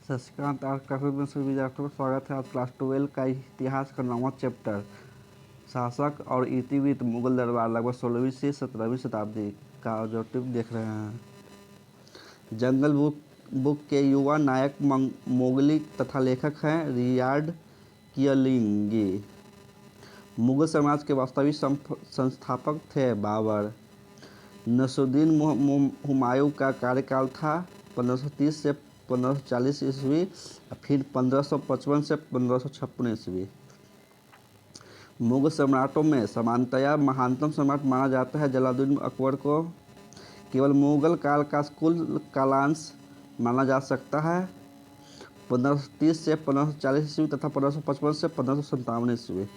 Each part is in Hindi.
शशिकांत आज काफी में सभी विद्यार्थियों का स्वागत है। आज क्लास 12 का इतिहास का 9वां चैप्टर शासक और इतिवृत्त मुगल दरबार लगभग 16वीं से 17वीं शताब्दी का ऑब्जेक्टिव देख रहे हैं। जंगल बुक के युवा नायक मोगली तथा लेखक हैं रियार्ड कियलिंगी। मुगल साम्राज्य के वास्तविक संस्थापक थे बाबर। नसरुद्दीन हुमायूं का कार्यकाल था 1530 से 1540 ईस्वी, फिर 1555 से 1556 ईस्वी। मुगल सम्राटों में सामान्यतया महानतम सम्राट माना जाता है जलालुद्दीन अकबर को। केवल मुगल काल का कुल कालांश माना जा सकता है 1530 से 1540 ईस्वी तथा 1555 से 1557 ईस्वी।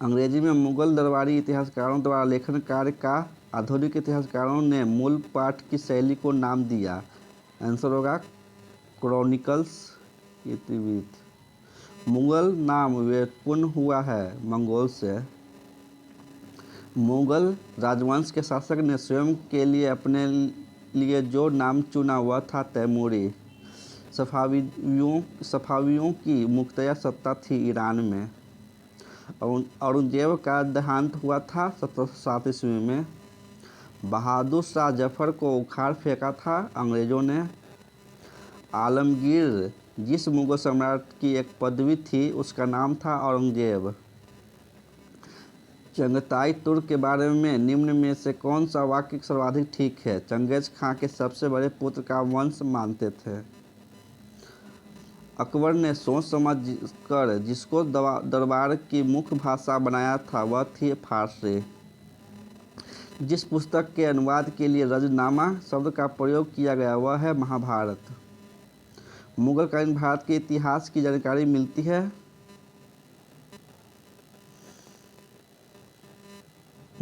अंग्रेजी में मुगल दरबारी इतिहासकारों द्वारा लेखन कार्य का आधुनिक इतिहासकारों ने मूल पाठ की शैली को नाम दिया। आंसर होगा क्रॉनिकल्स इतिवृत्त। मुगल नाम व्युत्पन्न हुआ है मंगोल से। मुगल राजवंश के शासक ने स्वयं के लिए अपने लिए जो नाम चुना वह था तैमूरी। सफावियों की मुख्तया सत्ता थी ईरान में। औरंगजेब का देहांत हुआ था 1707 ईस्वी में। बहादुर शाह जफर को उखाड़ फेंका था अंग्रेज़ों ने। आलमगीर जिस मुगल सम्राट की एक पदवी थी उसका नाम था औरंगजेब। चंगताई तुर्क के बारे में निम्न में से कौन सा वाक्य सर्वाधिक ठीक है? चंगेज खां के सबसे बड़े पुत्र का वंश मानते थे। अकबर ने सोच समझ कर जिसको दरबार की मुख्य भाषा बनाया था वह थी फारसी। जिस पुस्तक के अनुवाद के लिए रजनामा शब्द का प्रयोग किया गया वह है महाभारत। मुगलकालीन भारत के इतिहास की जानकारी मिलती है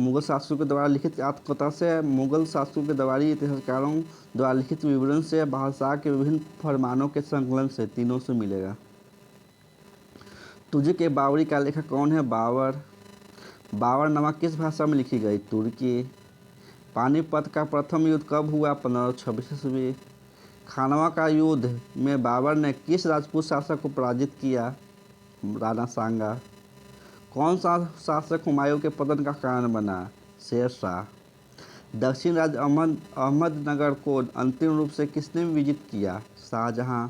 मुगल शासकों के द्वारा लिखित आत्मकथा से, मुगल शासकों के दरबारी इतिहासकारों द्वारा लिखित विवरण से, बादशाह के विभिन्न फरमानों के संकलन से, तीनों से मिलेगा। तुझे के बाबरी का लेखक कौन है? बाबर। बाबरनामा किस भाषा में लिखी गई? तुर्की। पानीपत का प्रथम युद्ध कब हुआ? 1526 ईस्वी। खानवा का युद्ध में बाबर ने किस राजपूत शासक को पराजित किया? राणा सांगा। कौन सा शासक हुमायूं के पतन का कारण बना? शेर शाह। दक्षिण राज्य अहमदनगर को अंतिम रूप से किसने विजित किया? शाहजहां।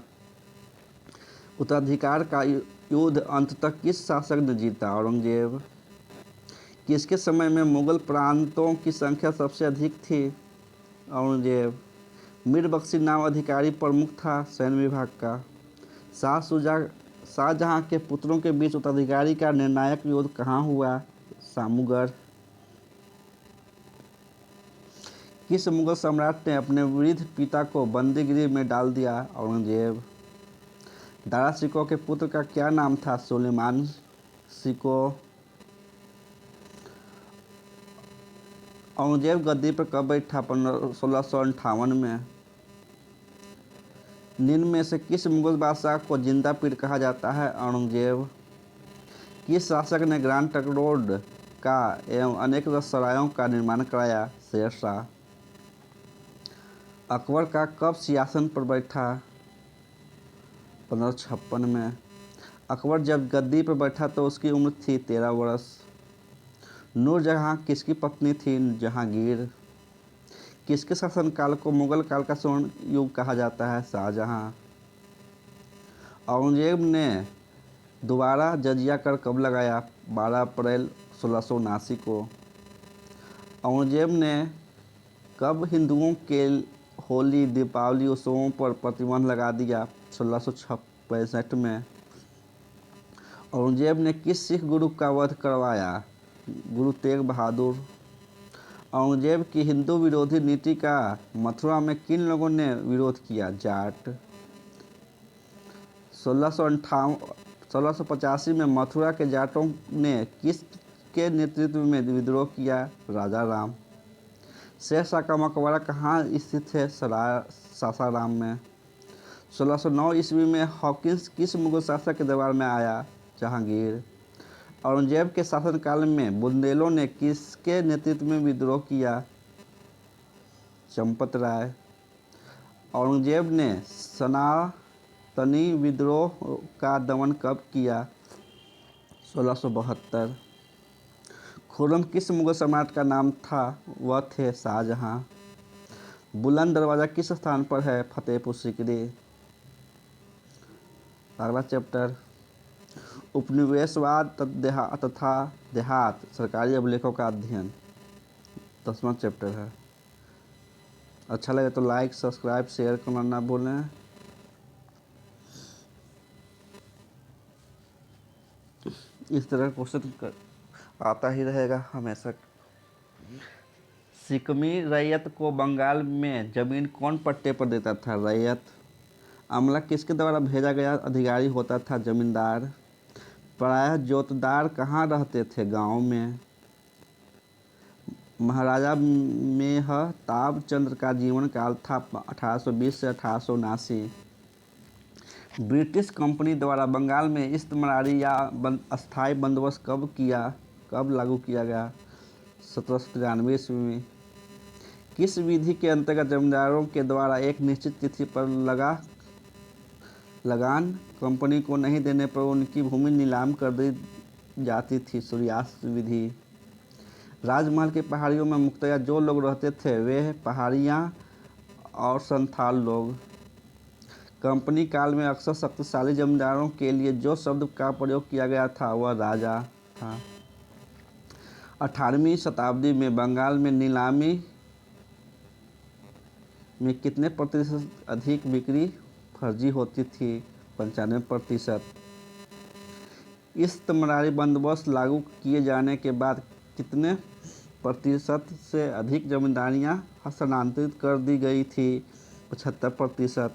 उत्तराधिकार का युद्ध अंततः किस शासक ने जीता? औरंगजेब। किसके समय में मुगल प्रांतों की संख्या सबसे अधिक थी? औरंगजेब। मीर बख्शी नाम अधिकारी प्रमुख था सैन्य विभाग का। शाहजहां के पुत्रों के बीच उत्तराधिकारी का निर्णायक युद्ध कहाँ हुआ? सामूगढ़। किस मुगल सम्राट ने अपने वृद्ध पिता को बंदीगृह में डाल दिया? औरंगजेब। दारा शिकोह के पुत्र का क्या नाम था? सुलेमान शिकोह। औरंगजेब गद्दी पर कब बैठा? 1658 में। निम्न में से किस मुगल बादशाह को जिंदा पीर कहा जाता है? औरंगजेब। किस शासक ने ग्रांड ट्रंक रोड का एवं अनेक सरायों का निर्माण कराया? शेर शाह। अकबर का कब सिंहासन पर बैठा? 1556 में। अकबर जब गद्दी पर बैठा तो उसकी उम्र थी 13 वर्ष। नूरजहां किसकी पत्नी थी? जहांगीर। किसके शासनकाल को मुगल काल का स्वर्ण युग कहा जाता है? शाहजहां। औरंगजेब ने दोबारा जजिया कर कब लगाया? 12 अप्रैल 1679 को। औरंगजेब ने कब हिंदुओं के होली दीपावली उत्सवों पर प्रतिबंध लगा दिया? 1665 में। औरंगजेब ने किस सिख गुरु का वध करवाया? गुरु तेग बहादुर। औरंगजेब की हिंदू विरोधी नीति का मथुरा में किन लोगों ने विरोध किया? जाट। 1685 में मथुरा के जाटों ने किसके नेतृत्व में विद्रोह किया? राजा राम। शेर शाह का मकबरा कहाँ स्थित है? सासाराम में। 1609 ईस्वी में हॉकिंस किस मुगल शासक के दरबार में आया? जहांगीर। औरंगजेब के शासनकाल में बुंदेलों ने किसके नेतृत्व में विद्रोह किया? चंपत राय। औरंगजेब ने सनातनी विद्रोह का दमन कब किया? 1672। खुर्रम किस मुगल सम्राट का नाम था? वह थे शाहजहां। बुलंद दरवाज़ा किस स्थान पर है? फतेहपुर सीकरी। अगला चैप्टर उपनिवेशवाद तथा देहात सरकारी अभिलेखों का अध्ययन 10वां चैप्टर है। अच्छा लगे तो लाइक सब्सक्राइब शेयर करना ना भूलें। इस तरह का क्वेश्चन आता ही रहेगा हमेशा। सिक्किमी रैयत को बंगाल में जमीन कौन पट्टे पर देता था? रैयत। अमला किसके द्वारा भेजा गया अधिकारी होता था? जमींदार। प्रायः जोतदार कहाँ रहते थे? गांव में। महाराजा मेहताब चंद्र का जीवन काल था 1820 से 1879। ब्रिटिश कंपनी द्वारा बंगाल में इस्तेमारी या अस्थायी बंदोबस्त कब लागू किया गया? 1793 ईस्वी में। किस विधि के अंतर्गत जमींदारों के द्वारा एक निश्चित तिथि पर लगान कंपनी को नहीं देने पर उनकी भूमि नीलाम कर दी जाती थी? सूर्यास्त विधि। राजमहल की पहाड़ियों में मुख्यतः जो लोग रहते थे वे पहाड़ियाँ और संथाल लोग। कंपनी काल में अक्सर शक्तिशाली जमींदारों के लिए जो शब्द का प्रयोग किया गया था वह राजा था। 18वीं शताब्दी में बंगाल में नीलामी में कितने प्रतिशत अधिक बिक्री फर्जी होती थी? 95%। इस्तेमारी बंदोबस्त लागू किए जाने के बाद कितने प्रतिशत से अधिक जमींदारियां हस्तांतरित कर दी गई थी? 75%।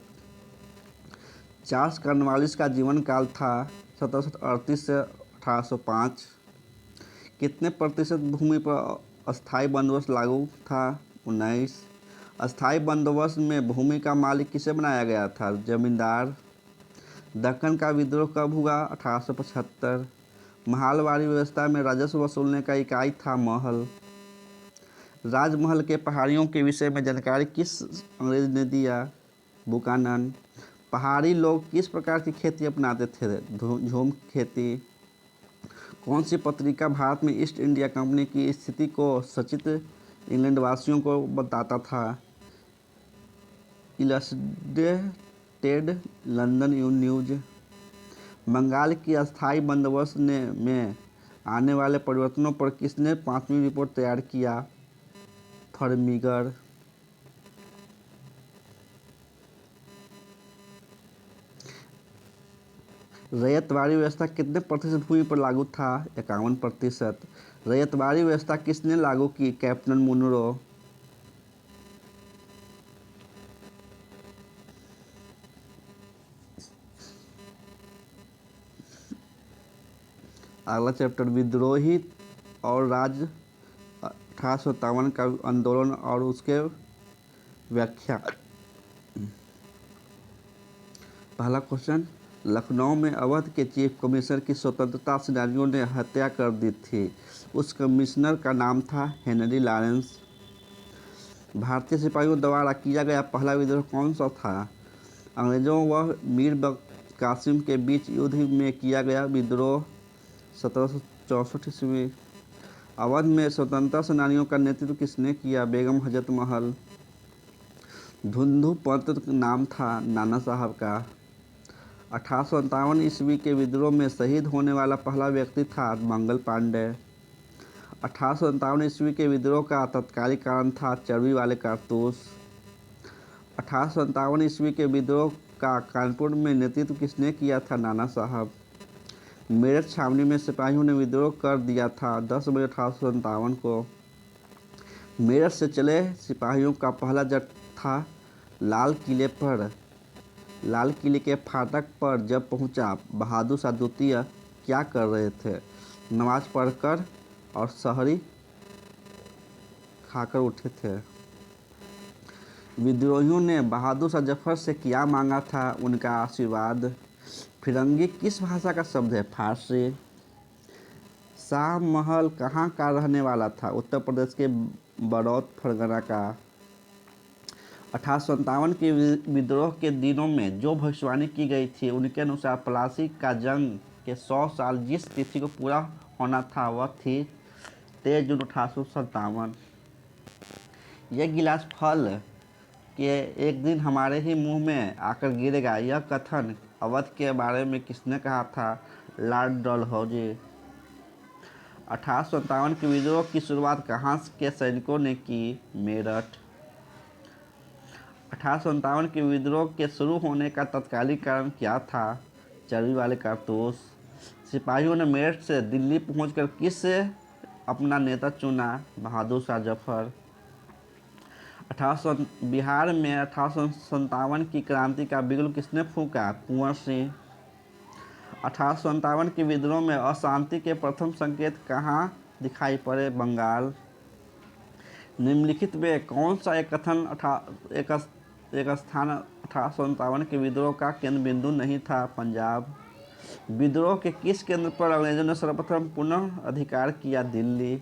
चार्ल्स कॉर्नवालिस का जीवन काल था 1738 से 1805। कितने प्रतिशत भूमि पर अस्थायी बंदोबस्त लागू था? 19। अस्थायी बंदोबस्त में भूमि का मालिक किसे बनाया गया था? जमींदार। दक्कन का विद्रोह कब हुआ? 1875। महलवाड़ी व्यवस्था में राजस्व वसूलने का इकाई था महल। राजमहल के पहाड़ियों के विषय में जानकारी किस अंग्रेज ने दिया? बुकानन। पहाड़ी लोग किस प्रकार की खेती अपनाते थे? झूम खेती। कौन सी पत्रिका भारत में ईस्ट इंडिया कंपनी की स्थिति को सचित्र इंग्लैंड वासियों को बताता था? Illustrated London news. बंगाल की अस्थायी बंदोबस्त में आने वाले परिवर्तनों पर किसने 5वीं रिपोर्ट तैयार किया? फर्मिगर। रैयतवाड़ी व्यवस्था कितने प्रतिशत भूमि पर लागू था? 51%। रैयतवाड़ी व्यवस्था किसने लागू की? Captain Munro. अगला चैप्टर विद्रोही और राज 1857 का आंदोलन और उसके व्याख्या। पहला क्वेश्चन लखनऊ में अवध के चीफ कमिश्नर की स्वतंत्रता सेनानियों ने हत्या कर दी थी। उस कमिश्नर का नाम था हेनरी लॉरेंस। भारतीय सिपाहियों द्वारा किया गया पहला विद्रोह कौन सा था? अंग्रेजों व मीर कासिम के बीच युद्ध में किया गया विद्रोह 1764 ईस्वी। अवध में स्वतंत्रता सेनानियों का नेतृत्व किसने किया? बेगम हजरत महल। धुंधु पंत नाम था नाना साहब का। 1857 ईस्वी के विद्रोह में शहीद होने वाला पहला व्यक्ति था मंगल पांडे। 1857 ईस्वी के विद्रोह का तत्कालिक कारण था चर्बी वाले कारतूस। 1857 ईस्वी के विद्रोह का कानपुर में नेतृत्व किसने किया था? नाना साहब। मेरठ छावनी में सिपाहियों ने विद्रोह कर दिया था 10 मई 1857 को। मेरठ से चले सिपाहियों का पहला जत्था लाल किले के फाटक पर जब पहुंचा, बहादुर शाह द्वितीय क्या कर रहे थे? नमाज पढ़कर और सहरी खाकर उठे थे। विद्रोहियों ने बहादुर शाह जफर से क्या मांगा था? उनका आशीर्वाद। फिरंगी किस भाषा का शब्द है? फारसी। शाह महल कहाँ का रहने वाला था? उत्तर प्रदेश के बड़ौत परगना का। 1857 के विद्रोह के दिनों में जो भविष्यवाणी की गई थी उनके अनुसार प्लासी का जंग के 100 साल जिस तिथि को पूरा होना था वह थी 23 जून 1857। यह गिलास फल के एक दिन हमारे ही मुंह में आकर गिरेगा, यह कथन अवध के बारे में किसने कहा था? लॉर्ड डलहौजी। 1857 के विद्रोह की शुरुआत कहाँ के सैनिकों ने की? मेरठ। 1857 के विद्रोह के शुरू होने का तत्कालिक कारण क्या था? चर्बी वाले कारतूस। सिपाहियों ने मेरठ से दिल्ली पहुंचकर किस अपना नेता चुना? बहादुर शाह जफर। बिहार में 1857 की क्रांति का बिगुल किसने फूंका? कुंवर सिंह। 1857 के विद्रोह में अशांति के प्रथम संकेत कहाँ दिखाई पड़े? बंगाल। निम्नलिखित में कौन सा एक कथन एक स्थान 1857 के विद्रोह का केंद्र बिंदु नहीं था? पंजाब। विद्रोह के किस केंद्र पर अंग्रेजों ने सर्वप्रथम पुनः अधिकार किया? दिल्ली।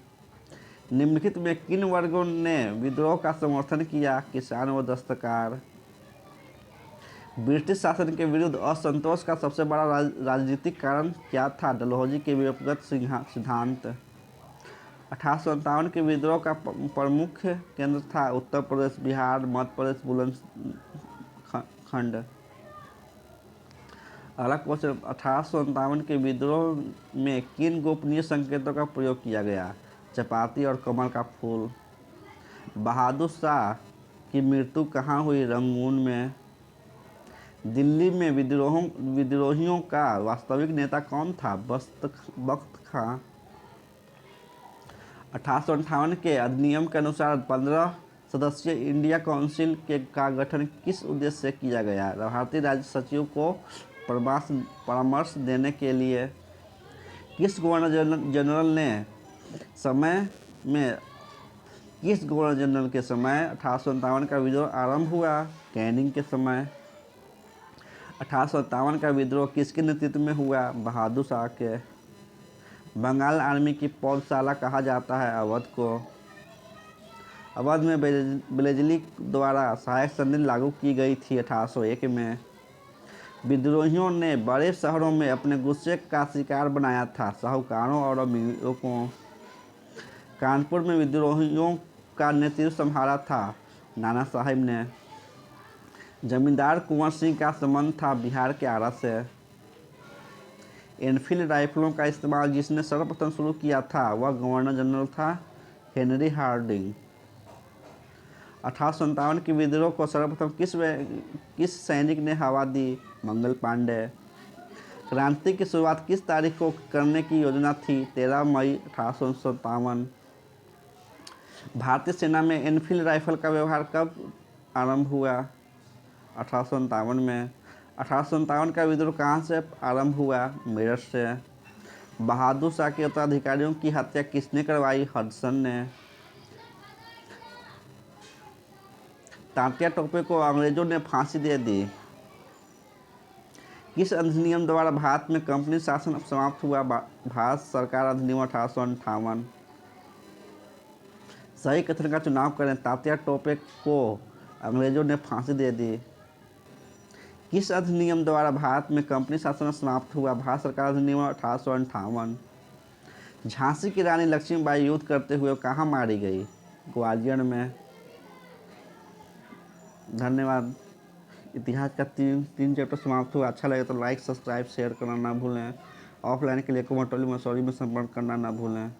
निम्नलिखित में किन वर्गों ने विद्रोह का समर्थन किया? किसान व दस्तकार। ब्रिटिश शासन के विरुद्ध असंतोष का सबसे बड़ा राजनीतिक कारण क्या था? डलहौजी के व्यक्तिगत सिद्धांत। 1857 के विद्रोह का प्रमुख केंद्र था उत्तर प्रदेश, बिहार, मध्य प्रदेश, बुंदेलखंड। अगला क्वेश्चन, 1857 के विद्रोह में किन गोपनीय संकेतों का प्रयोग किया गया? चपाती और कमल का फूल। बहादुर शाह की मृत्यु कहाँ हुई? रंगून में। दिल्ली में विद्रोहियों का वास्तविक नेता कौन था? बख्त खां। 1858 के अधिनियम के अनुसार 15 सदस्यीय इंडिया काउंसिल का गठन किस उद्देश्य से किया गया? भारतीय राज्य सचिव को परामर्श देने के लिए। किस गवर्नर जनरल के समय 1857 का विद्रोह आरंभ हुआ? कैनिंग के समय। 1857 का विद्रोह किसके नेतृत्व में हुआ? बहादुर शाह के। बंगाल आर्मी की पौधशाला कहा जाता है अवध को। अवध में बेलेजली द्वारा सहायक संधि लागू की गई थी 1801 में। विद्रोहियों ने बड़े शहरों में अपने गुस्से का शिकार बनाया था साहूकारों और अमीरों को। कानपुर में विद्रोहियों का नेतृत्व संभाला था नाना साहिब ने। जमींदार कुंवर सिंह का संबंध था बिहार के आरा से। एनफील्ड राइफलों का इस्तेमाल जिसने सर्वप्रथम शुरू किया था वह गवर्नर जनरल था हेनरी हार्डिंग। 1857 के विद्रोह को सर्वप्रथम किस सैनिक ने हवा दी? मंगल पांडे। क्रांति की शुरुआत किस तारीख को करने की योजना थी? 13 मई 1857। भारतीय सेना में एनफील्ड राइफल का व्यवहार कब आरंभ हुआ? 1857 में। 1857 का विद्रोह कहाँ से आरंभ हुआ? मेरठ से। बहादुर शाह के उत्तराधिकारियों की हत्या किसने करवाई? हडसन ने। तात्या टोपे को अंग्रेजों ने फांसी दे दी। किस अधिनियम द्वारा भारत में कंपनी शासन समाप्त हुआ? भारत सरकार अधिनियम 1858। सही कथन का चुनाव करें। तात्या टोपे को अंग्रेजों ने फांसी दे दी। किस अधिनियम द्वारा भारत में कंपनी शासन समाप्त हुआ? भारत सरकार अधिनियम 1858। झांसी की रानी लक्ष्मीबाई युद्ध करते हुए कहाँ मारी गई? ग्वालियर में। धन्यवाद। इतिहास का तीन चैप्टर समाप्त हुआ। अच्छा लगे तो लाइक, सब्सक्राइब, शेयर करना ना भूलें। ऑफलाइन के लिए कोमटोली मसौरी में संपर्क करना ना भूलें।